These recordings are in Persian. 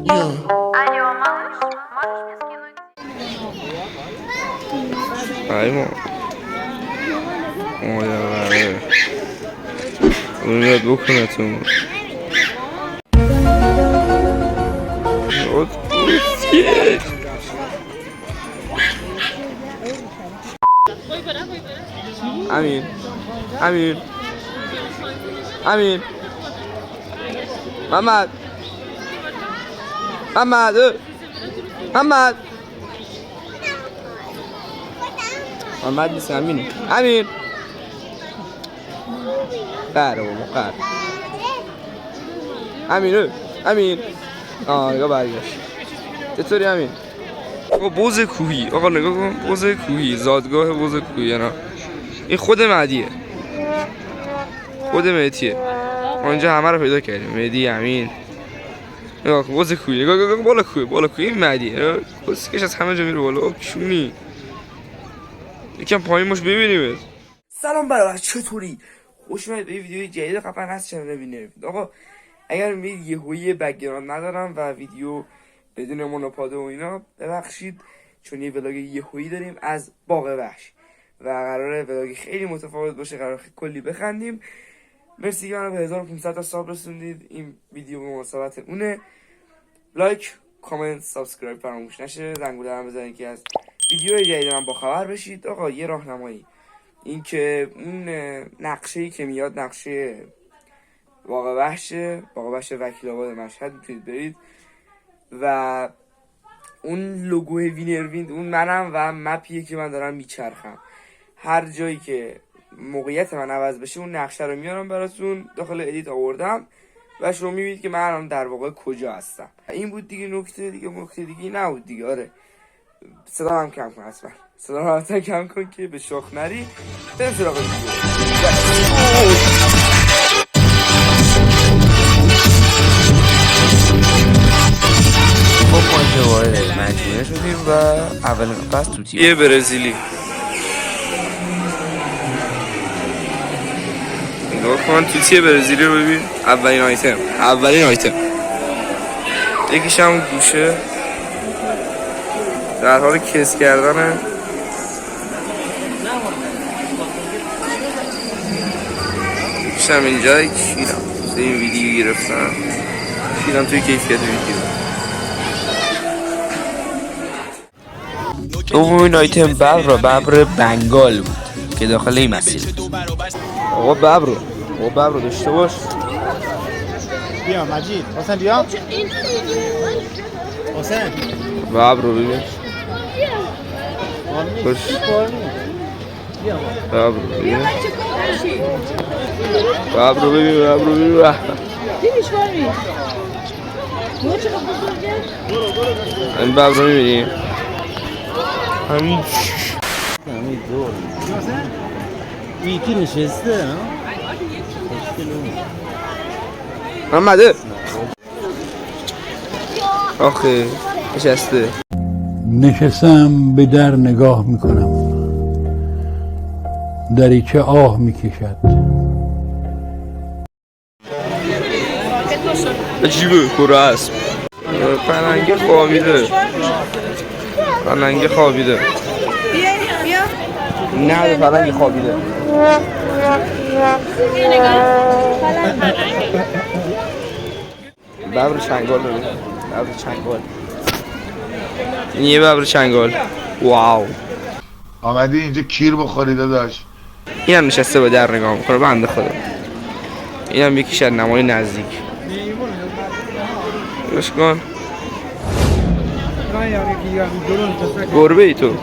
Алло, малыш, можешь мне скинуть? Aymo. Oyalar. Bunu dokunatım. Ot. Amin. Amin. Amin. Ahmad. Ahmad. Ahmad. Ahmad نیست امین. امین. قهره بابا قهر. امین. امین. نگاه برگشت. چطوری امین؟ آقا بز کوهی. آقا نگاه کن بز کوهی. زادگاه بز کوهی نه. این خود مهدیه. خود مهدیه. ما اینجا همه رو پیدا کردیم. مهدی امین. نگاه کن بز کوهی. نگاه بالا کوه. بالا کوهی این مهدیه. بزکش از همه جا میره بالا. کشونی. یکم پایین باش ببینیم. سلام برای چطوری؟ خوش اومدید به ویدیوی جدید خفن از چنل بینید. آقا اگر میگید یهویی بک‌گراند ندارم و ویدیو بدون مونوپاد و اینا ببخشید، چون یه ولاگ یهویی داریم از باغ وحش و قراره ولاگ خیلی متفاوت باشه، قراره کلی بخندیم. مرسی که منو به 1500 تا ساب رسوندید. این ویدیو به مناسبت اونه. لایک، کامنت، سابسکرایب فراموش نشه. زنگوله هم بزنید که از ویدیو جدید من با خبر بشید. آقا یه راهنمایی، این که اون نقشه‌ای که میاد نقشه باغ وحش وکیل آباد مشهد، میتونید برید و اون لوگو وینر ویند اون منم و مپیه که من دارم میچرخم. هر جایی که موقعیت من عوض بشه اون نقشه رو میارم براتون داخل ادیت آوردم و شما میبینید که من الان در واقع کجا هستم. این بود دیگه. نکته دیگه نبود دیگه. آره صدا هم کم کن، اصلا صدا هم کم کن که به شاخ نری. بریم سراغ ویدیو. خب ما وارد مجموعه شدیم و اولین قصد توتیه یه برزیلی. نگاه کن توتیه برزیلی رو ببین. اولین آیتم یکیش هم گوشه در حال کس کردنه. یکیشم اینجا کیرم این ویدیو گرفتم. کیرم توی کیفیت ویدیو. دومین آیتم ببر بنگال بود که داخل این مسیر. آقا ببر رو داشته باش. بیا مجید حسین بیا. حسین ببر رو ببین. خوش ببر رو ببین. ببر رو ببین. این ببر رو میبینی؟ همین دور یکی نشسته. محمده آخه نشستم به در نگاه میکنم، دریچه آه میکشد. عجیبه کره اسب. پلنگه خوابیده. بیا نه پلنگ خوابیده. ببر چنگال ببین. این یه ببر چنگال. واو. آمدی اینجا کیر بخوری داداش. این هم نشسته به در نگاه میکنه. بنده خدا. این هم یکیش از نمای نزدیک. روش کن. گربه ای تو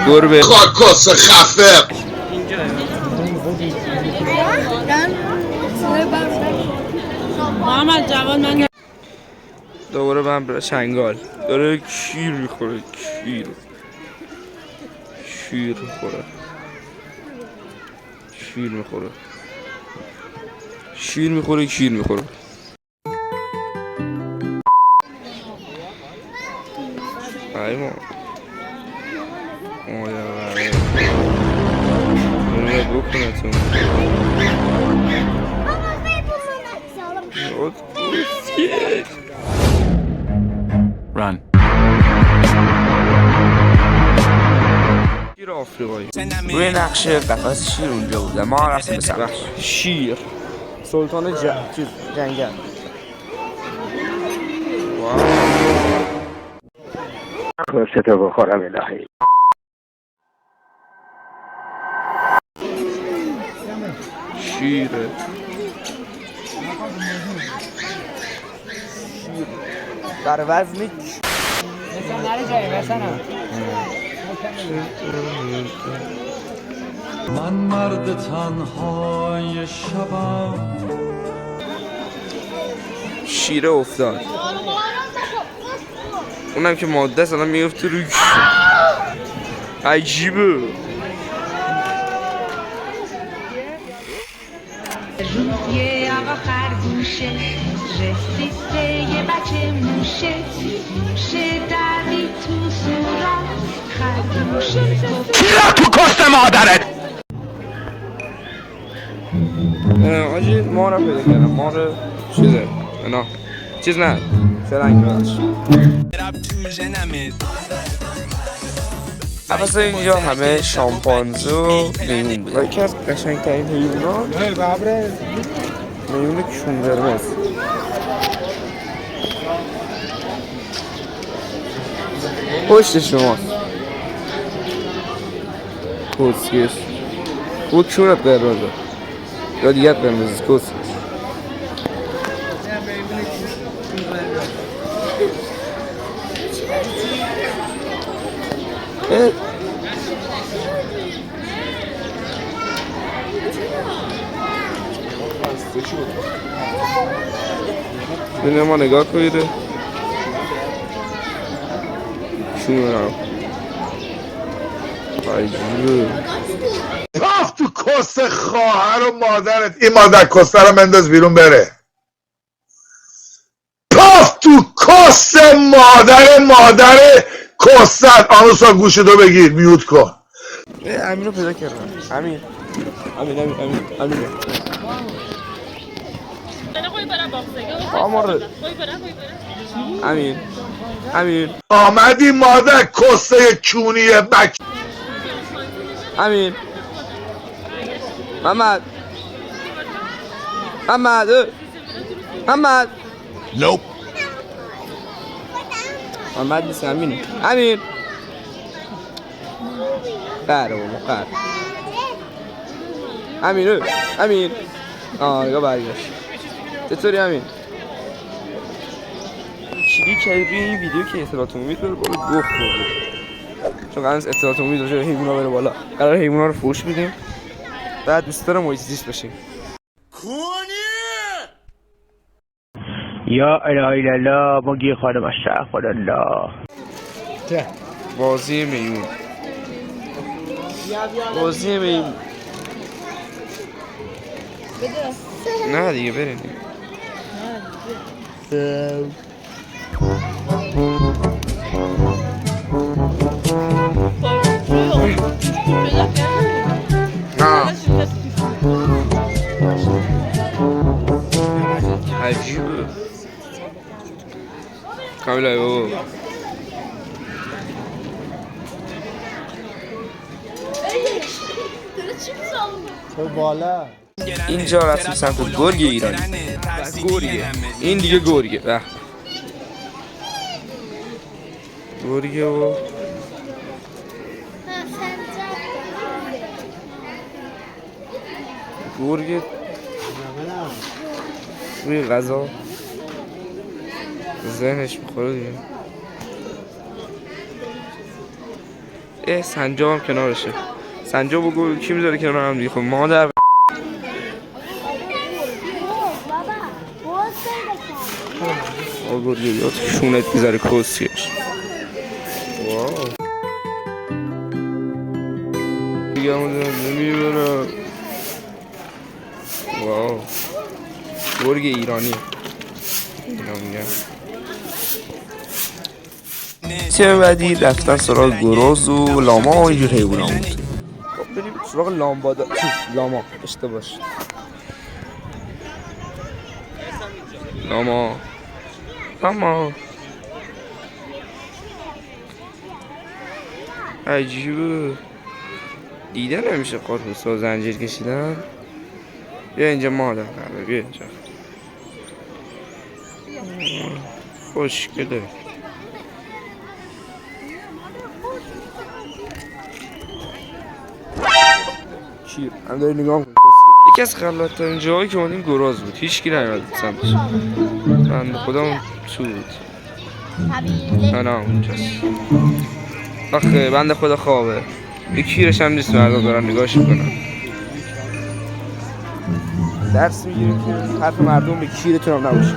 گربه خاکس خفه. محمد جوان من دوباره ببر چنگال داره شیر میخوره. شیر میخوره. ایما oyalar. Bunu dokunatım. Ot. Run. شیر آفریقایی روی نقش قفس شیر اونجا بود و ما رفتیم به سمتش. شیر سلطان جنگل. کستو بخورم الهی. شیره در وزن من مرد تنهای شبم. شیره افتاد اونم که ماده است الان میفته روی عجیبه. روی آقا خرگوشه رسیده یه بچه موشه موشه دوید تو صورت خرگوشه تو کست مادرت. آجی ما رو پیدا کردم. ما رو چیزه نه چیز نه فرنگ براش قفس اینجا همه شامپانزه و میمون بود. یکی از قشنگترین حیوانات میمون کشون قرمز. پشت شماست کسکش او کشونت قرمزه یا دیگر قرمز کسکش. بینه ما نگاه کنیده شونه هم عجیبه. پاف تو کست خواهر و مادرت. این مادر کسته رو منداز بیرون بره. پاف تو کست مادر کستت. آنوسا گوشتو بگیر میوت کن. امین رو پیدا کردم. امین امین آمدی مادر کسته کونی بک. امین محمد نوپ محمد نیست. امین قهره بابا قهره. امین نگاه برگشت. چطوری امین؟ کلیک کردی روی این ویدیو که اطلاعات عمومی بره بالا گفت بوده چون قرار نیست اطلاعات عمومی راجع به حیونا بره بالا. قرار حیونا رو فحش بدیم بعد دوست دارم محیط زیست بشیم. یا اله الا الله مگی خانم استغفر الله. بازی میمون نه دیگه بریم عجیبه. کاملا بابا بالا اینجا رفتیم سمت گرگ ایرانی. گرگه این دیگه گرگه گرگه و گرگه روی غذا ذهنش میخوره دیگه. سنجاب هم کنارشه. سنجاب و گرگ کی میذاره کنار هم دیگه؟ خب مادر گرگه یاد شونت میذاره کسکش. واو دیگه همون نمیبرم. واو گرگ ایرانی اینا میگم. تیم بعدی رفتن سراغ گراز و لاما و اینجور حیونا بود. خب بریم سراغ لاما اشتباه شد. عجیبه، دیده نمیشه قربوس و زنجیر کشیدن. بیا اینجا مادر قراره، بیا اینجا. خوشگله. چی؟ هم داری نگاه میکنی؟ یکی از خلوت‌ترین جاهایی که اومدیم گراز بود، هیچکی نیومد سمتش. بنده خدا اون تو بود. نه اونجاست. آخه بنده خدا خوابه، یه کیرش هم نیست، مردم دارن نگاهش میکنن. درس میگیریم که حرف مردم به کیرتون هم نباشه.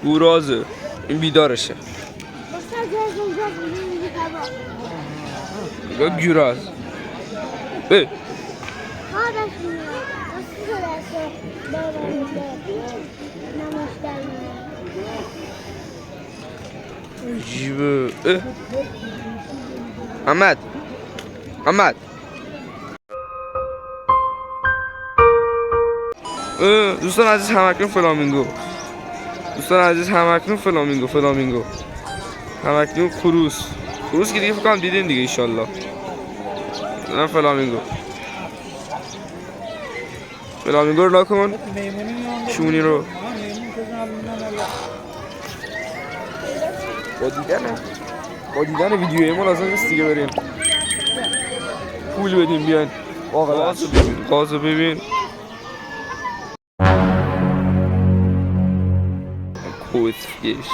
گرازه، این بیدارشه. نگاه گراز. عجیبه. محمد دوستان عزیز همکنون فلامینگو، همکنون خروس که دیگه فکر کنم دیدین دیگه ایشالله. نه فلامینگو رو نکن، شونی رو با دیدن ویدیوی ما لازم نیست دیگه بریم پول بدیم بیاین. غازو ببین کوتفیش.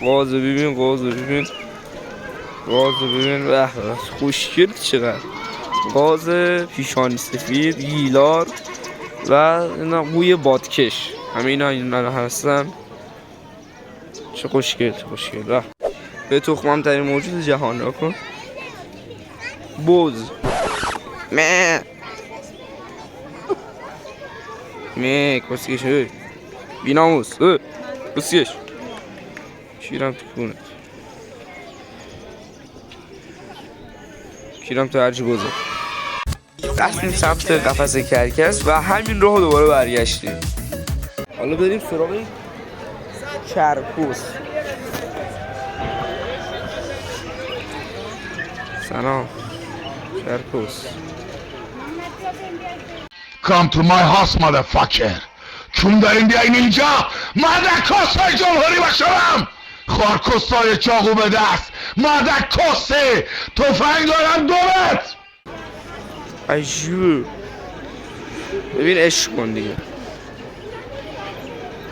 غازو ببین به خوشگل چقدر. غاز پیشانی سفید، گیلار و اینا بوی بادکش، همه اینا هستن. چه خوشگل به تخمم ترین موجود جهان نکن. بوز کسکش بیناموس کسکش کیرم تو کونه، کیرم تو هرچی بوزه. رفتیم سمت قفس کرکس و همین راه دوباره برگشتیم. حالا بریم سراغ چرکوس. سلام چرکوس. Come to my house motherfucker. چون داریم بیاین اینجا مادرکس جمهوری باشم. خارکستای چاقو به دست، مادرکسه تفنگ دارم دومت. عجیبه. ببین عشق کن دیگه،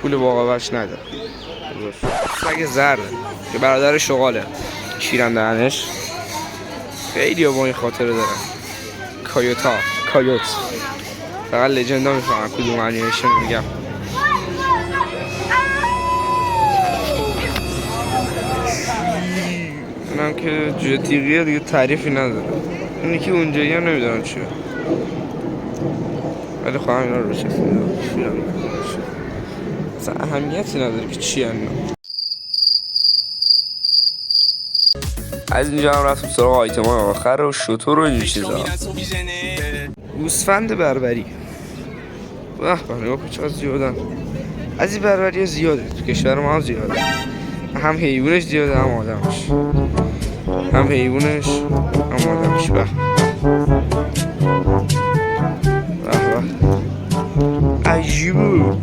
پول واقعاش نده. سگ زرده که برادر شغاله، کیرم دهنش. خیلی با این خاطره دارم. کایوت فقط لجندا میفهمن کدوم انیمیشن میگم. اونم که جتیقیه دیگه تعریفی نداره. اونی که اونجایی هم نمیدونم چیه، ولی خواهم اینا رو بشه اصلا اهمیتی نداره که چی هنو. از اینجا هم رفتم سراغ آیتم های آخر و شطور و اینجور چیزا. گوسفند بربری به نگاه کن چقدر زیادن. از این بربری ها زیاده تو کشور ما، هم زیاده، هم حیوانش زیاده هم آدمش. به عجیبه،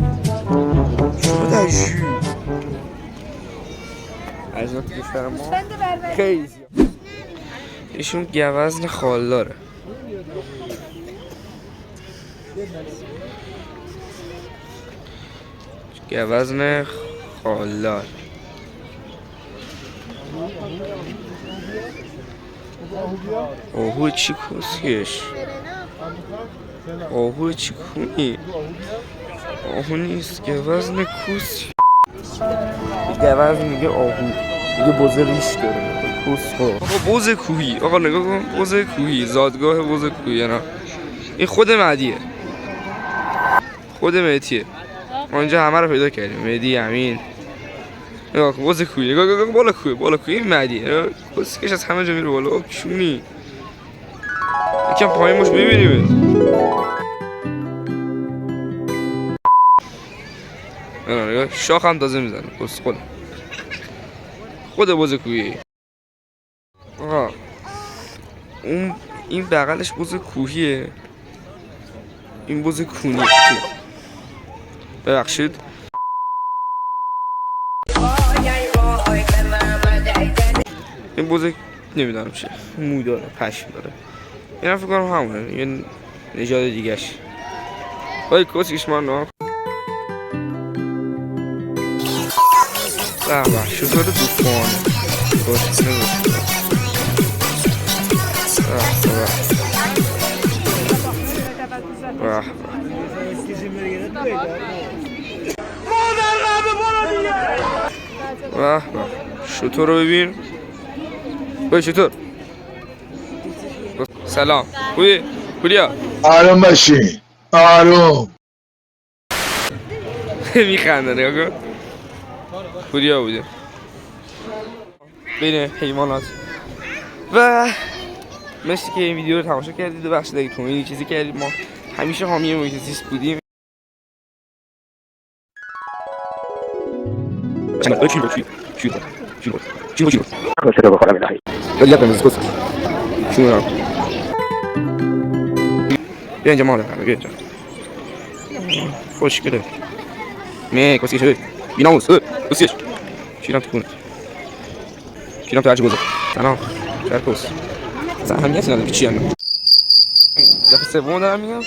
شد عجیب. از این تو کشور ما خیلی زیاده. ایشون گوزن خالداره. گوزن خالدار. آهو چی کسکش، آهو چی کونی، آهو نیست گوزن کوس. گوزن میگه آهو، میگه بوزه ریش داره کوس. آقا بوز کوهی، آقا نگاه کن، بوز کوهی، زادگاه بوز کوهی. نه این خود مهدیه، خود مهدیه. ما اینجا همه رو پیدا کردیم، مهدی امین. نگاه کن بوز کوهی، نگاه کن بالا کوهی این مهدیه. کسکش از همه جا میره بالا. کشونی یکم پایین باش ببینیم. نگاه شاخ هم تازه میزنه. خود بز کوهی. آقا این بغلش بز کوهیه، این بز کونی. ببخشید این بز نمیدونم چیه، مو داره، پشم داره. این فکر کنم همونه، یه نژاد دیگه‌ش. وای کسیش من نه. بابا شطور دوستان کس نمیشه. واه واه شطور رو ببین. وای شطور. سلام خوبی؟ پوریا آروم باشین آروم. میخنده نگاه کن. پوریا بوده بین حیوانات. و مرسی که این ویدیو رو تماشا کردید و بخشید اگه تومینی چیزی کردید. ما همیشه حامی محیط زیست بودیم. بیا اینجا مادر بیا اینجا خوشگله. نه کسی شد بیناموس کسیش شیرم تو کنه شیرم تو هرچی بزر. سلام چرکوس زن همیتی نداره که چی هنم دفعه سوم دارم میگم.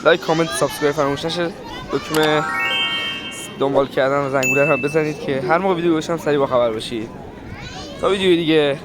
لایک کامنت سابسکرایب فراموش نشه. دکمه دنبال کردن و زنگوله هم بزنید که هر موقع ویدیو باشم سریع با خبر باشید. تا ویدیو دیگه